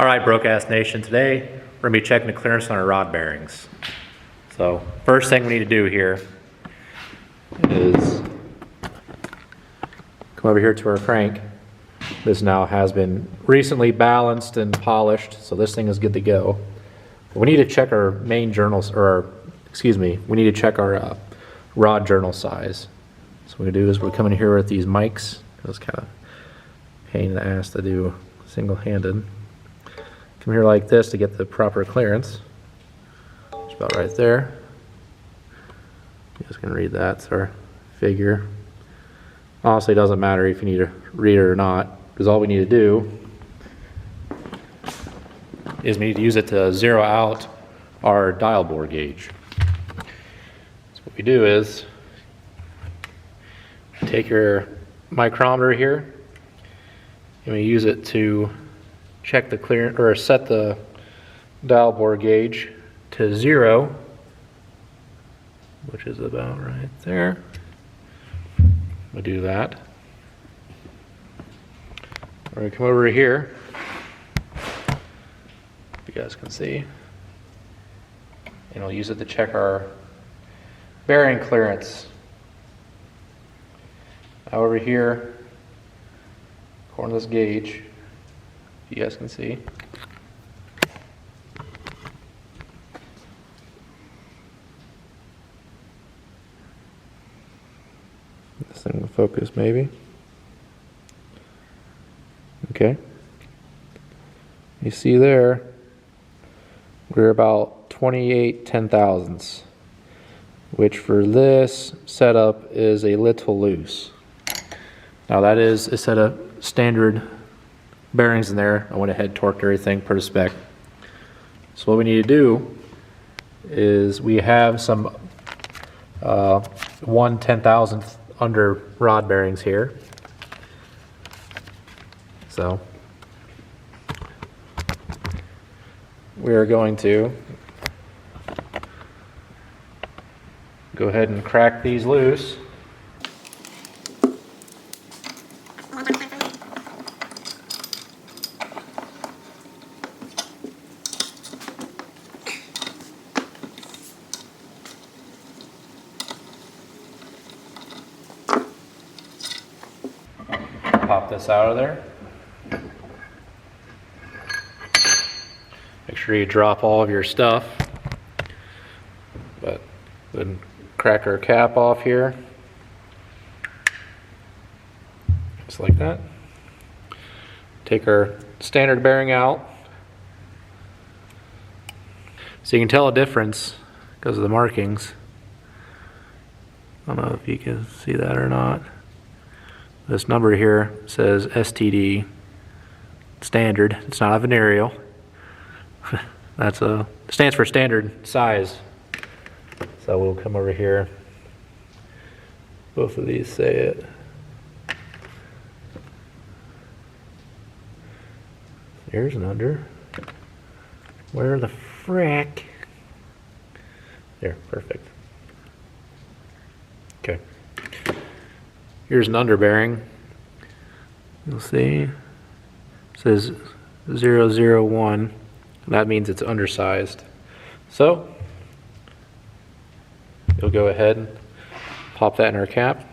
All right, Broadcast Nation, today we're going to be checking the clearance on our rod bearings. So first thing we need to do here is come over here to our crank. This now has been recently balanced and polished, so this thing is good to go. But we need to check our main journals, we need to check our rod journal size. So what we do is we come in here with these mics. It's kind of a pain in the ass to do single-handed. Come here like this to get the proper clearance. It's about right there. You guys can read that. It's our figure. Honestly, it doesn't matter if you need to read it or not, because all we need to do is we need to use it to zero out our dial bore gauge. So what we do is take your micrometer here and we use it to check the clearance or set the dial bore gauge to 0, which is about right there. We do that. We're going to come over here, if you guys can see, and we'll use it to check our bearing clearance. Now over here, according to this gauge, if you guys can see, this thing will focus maybe. Okay. You see there, we're about 28 10,000ths, which for this setup is a little loose. Now that is a set of standard bearings in there. I went ahead, torqued everything per the spec. So what we need to do is we have some 1/10,000th under rod bearings here. So we are going to go ahead and crack these loose. Pop this out of there. Make sure you drop all of your stuff. But then crack our cap off here. Just like that. Take our standard bearing out. So you can tell a difference because of the markings. I don't know if you can see that or not. This number here says STD standard. It's not a venereal. Stands for standard size. So we'll come over here. Both of these say it. There's an under. Where the frick? There, perfect. Okay. Here's an under bearing. You'll see it says 001. That means it's undersized. So you'll go ahead and pop that in our cap.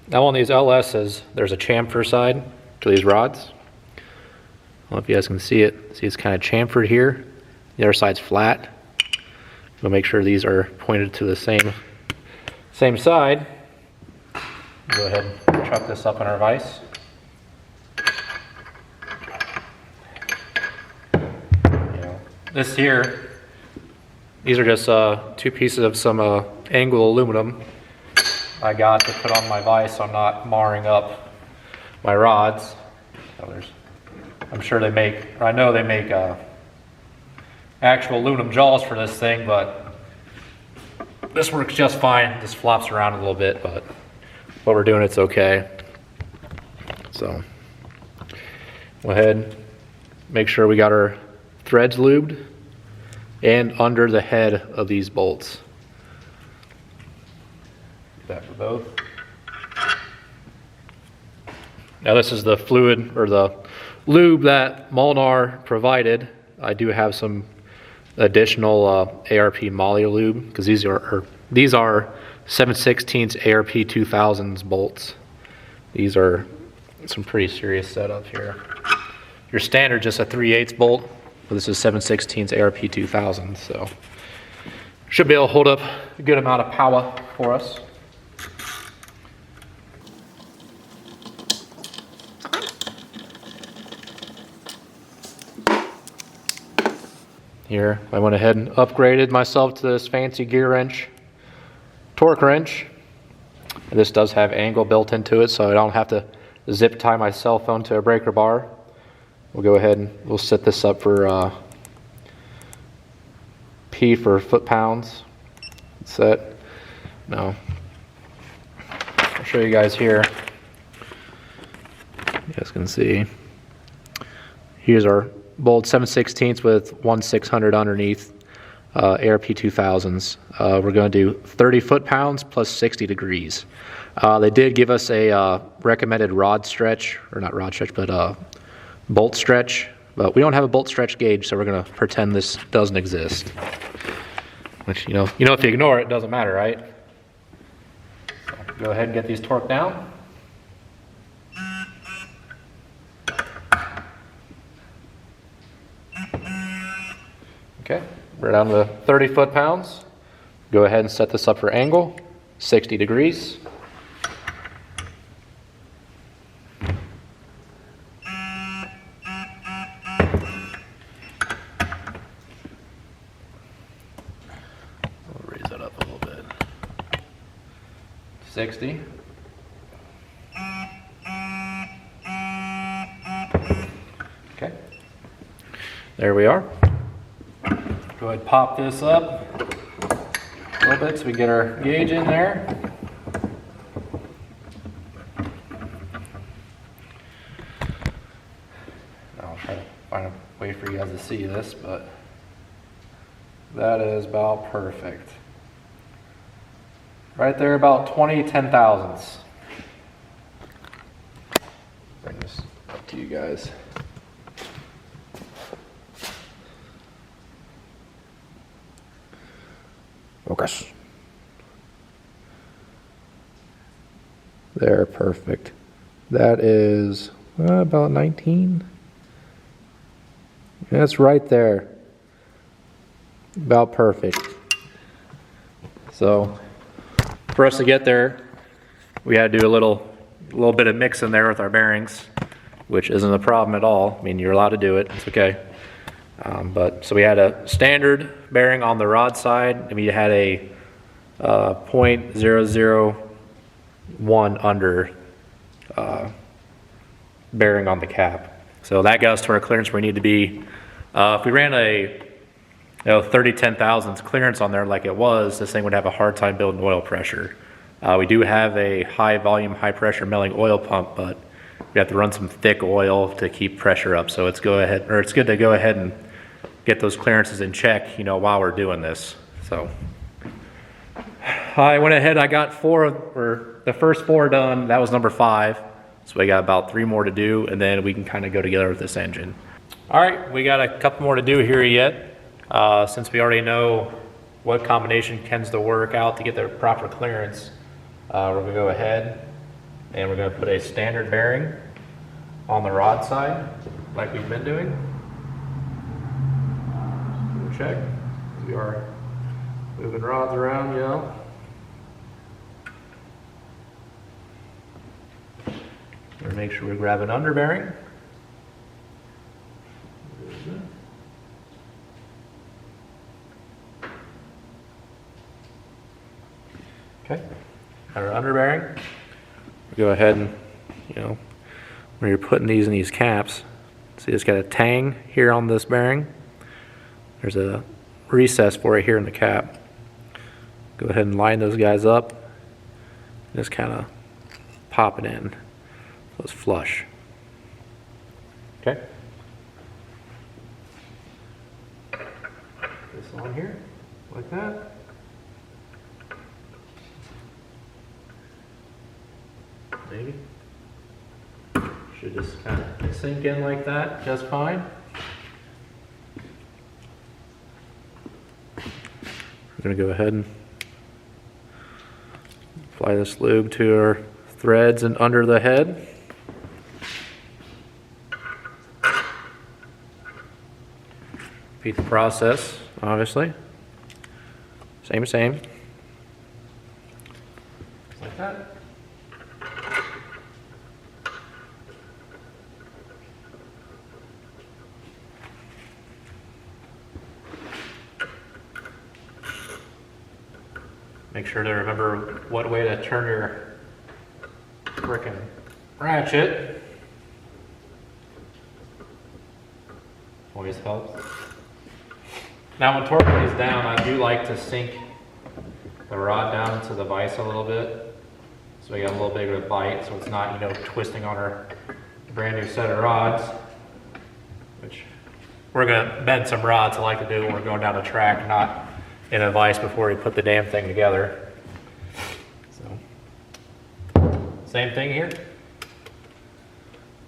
Now on these LS's, there's a chamfer side to these rods. I don't know if you guys can see it. See, it's kind of chamfered here. The other side's flat. We'll make sure these are pointed to the same side. Go ahead and chuck this up in our vise. This here, these are just 2 pieces of some angle aluminum I got to put on my vise so I'm not marring up my rods. So I'm sure they make, or I know they make actual aluminum jaws for this thing, but this works just fine. This flops around a little bit, but what we're doing, it's okay. So go ahead, make sure we got our threads lubed and under the head of these bolts. Do that for both. Now this is the fluid or the lube that Molnar provided. I do have some additional ARP Moly lube because these are 7/16 ARP 2000s bolts. These are some pretty serious setup here. Your standard just a 3/8 bolt, but this is 7/16 ARP 2000, so should be able to hold up a good amount of power for us. Here, I went ahead and upgraded myself to this fancy gear wrench, torque wrench. And this does have angle built into it, so I don't have to zip tie my cell phone to a breaker bar. We'll go ahead and we'll set this up for P for foot-pounds. Set. No. I'll show you guys here. You guys can see. Here's our bolt 7/16 with 1/600 underneath, ARP 2000s. We're going to do 30 foot-pounds plus 60 degrees. They did give us a recommended rod stretch, or not rod stretch, but bolt stretch. But we don't have a bolt stretch gauge, so we're going to pretend this doesn't exist. Which, if you ignore it, it doesn't matter, right? So go ahead and get these torqued down. Okay, we're down to 30 foot-pounds. Go ahead and set this up for angle, 60 degrees. We'll raise that up a little bit. 60. Okay, there we are. Go ahead and pop this up a little bit so we get our gauge in there. I'll try to find a way for you guys to see this, but that is about perfect. Right there, about 20 10,000ths. Bring this up to you guys. Focus. There, perfect. That is about 19. That's right there. About perfect. So, for us to get there, we had to do a little bit of mixing there with our bearings, which isn't a problem at all. I mean, you're allowed to do it. It's okay. So we had a standard bearing on the rod side, and we had a 0.001 under bearing on the cap. So that got us to our clearance where we need to be. If we ran a 30 10,000ths clearance on there like it was, this thing would have a hard time building oil pressure. We do have a high volume, high pressure milling oil pump, but we have to run some thick oil to keep pressure up. So it's good to go ahead and get those clearances in check, while we're doing this. So I went ahead, I got the first 4 done. That was number 5. So we got about 3 more to do, and then we can kind of go together with this engine. All right, we got a couple more to do here yet. Since we already know what combination tends to work out to get the proper clearance, we're gonna go ahead and we're gonna put a standard bearing on the rod side, like we've been doing. Check. We are moving rods around, We're make sure we grab an under bearing. Okay. Our under bearing. Go ahead and, when you're putting these in these caps, see it's got a tang here on this bearing. There's a recess for it here in the cap. Go ahead and line those guys up. Just kind of pop it in so it's flush. Okay. This on here, like that. Maybe. Should just kind of sink in like that just fine. We're going to go ahead and apply this lube to our threads and under the head. Repeat the process, obviously. Same. Just like that. Make sure to remember what way to turn your frickin' ratchet. Always helps. Now when torquing these down, I do like to sink the rod down into the vise a little bit, so we got a little bigger of a bite, so it's not, you know, twisting on our brand new set of rods. Which we're gonna bend some rods, I like to do when we're going down the track, not in a vise before we put the damn thing together. So, same thing here.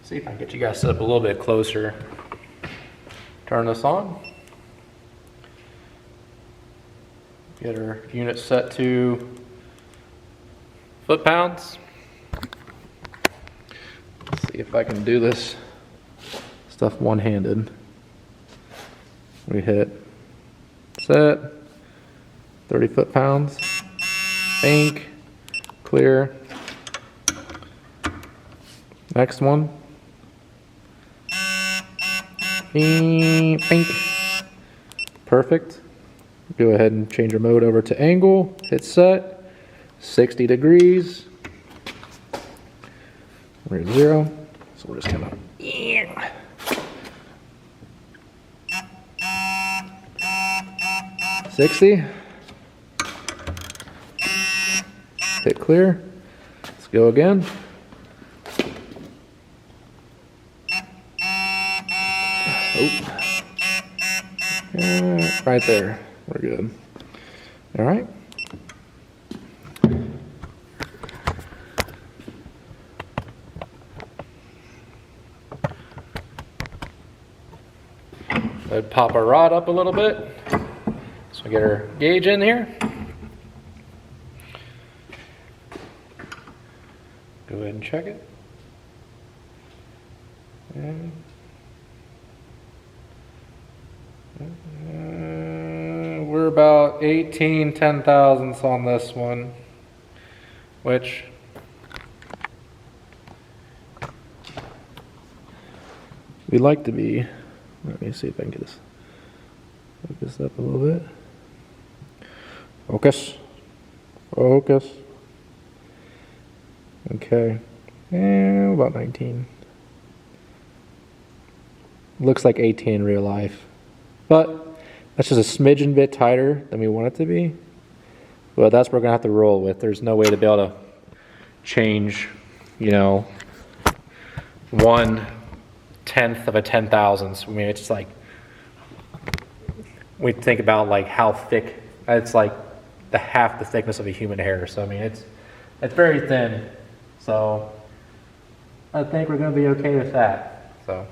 See if I can get you guys set up a little bit closer. Turn this on. Get our unit set to foot-pounds. Let's see if I can do this stuff one-handed. We hit set, 30 foot-pounds, ink, clear. Next one. Pink. Perfect. Go ahead and change your mode over to angle, hit set, 60 degrees. We're at 0, so we're just gonna 60. Hit clear. Let's go again. Right there. We're good. All right. I'd pop our rod up a little bit. So we get our gauge in here. Go ahead and check it. And we're about 18 10,000ths on this one, which we like to be. Let me see if I can get this focus up a little bit. Focus. Okay, and about 19. Looks like 18 in real life, but that's just a smidgen bit tighter than we want it to be. But that's what we're gonna have to roll with. There's no way to be able to change, you know, 1/10 of a 10,000ths. I mean, it's like, we think about like how thick, it's like the half the thickness of a human hair. So I mean, it's very thin. So I think we're gonna be okay with that. So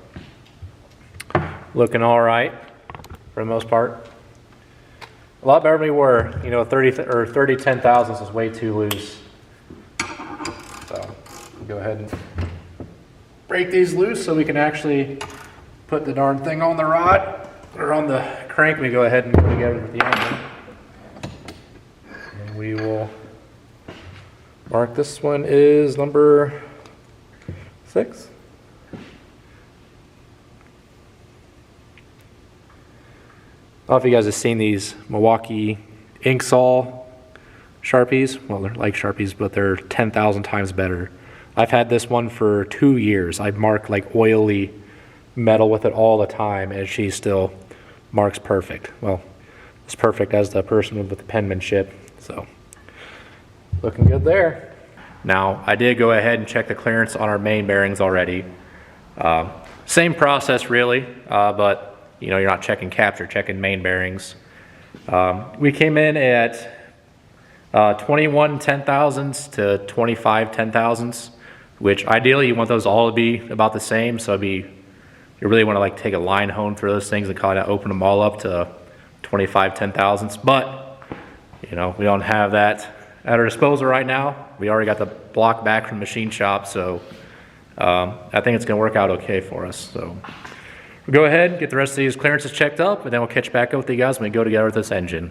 looking all right for the most part. A lot better than we were. You know, 30 10,000ths is way too loose. So go ahead and break these loose so we can actually put the darn thing on the rod or on the crank. We go ahead and put together with the angle. And we will mark this one is number 6. I don't know if you guys have seen these Milwaukee Inksol Sharpies. Well, they're like Sharpies, but they're 10,000 times better. I've had this one for 2 years. I mark like oily metal with it all the time, and she still marks perfect. Well, as perfect as the person with the penmanship. So, looking good there. Now, I did go ahead and check the clearance on our main bearings already. Same process really, but you know, you're not checking caps, you're checking main bearings. We came in at 21 10,000ths to 25 10,000ths which ideally you want those all to be about the same. So you really want to like take a line hone through those things and kind of open them all up to 25 10,000ths. But you know, we don't have that at our disposal right now. We already got the block back from machine shop, so I think it's going to work out okay for us. So we'll go ahead, get the rest of these clearances checked up, and then we'll catch back up with you guys when we go together with this engine.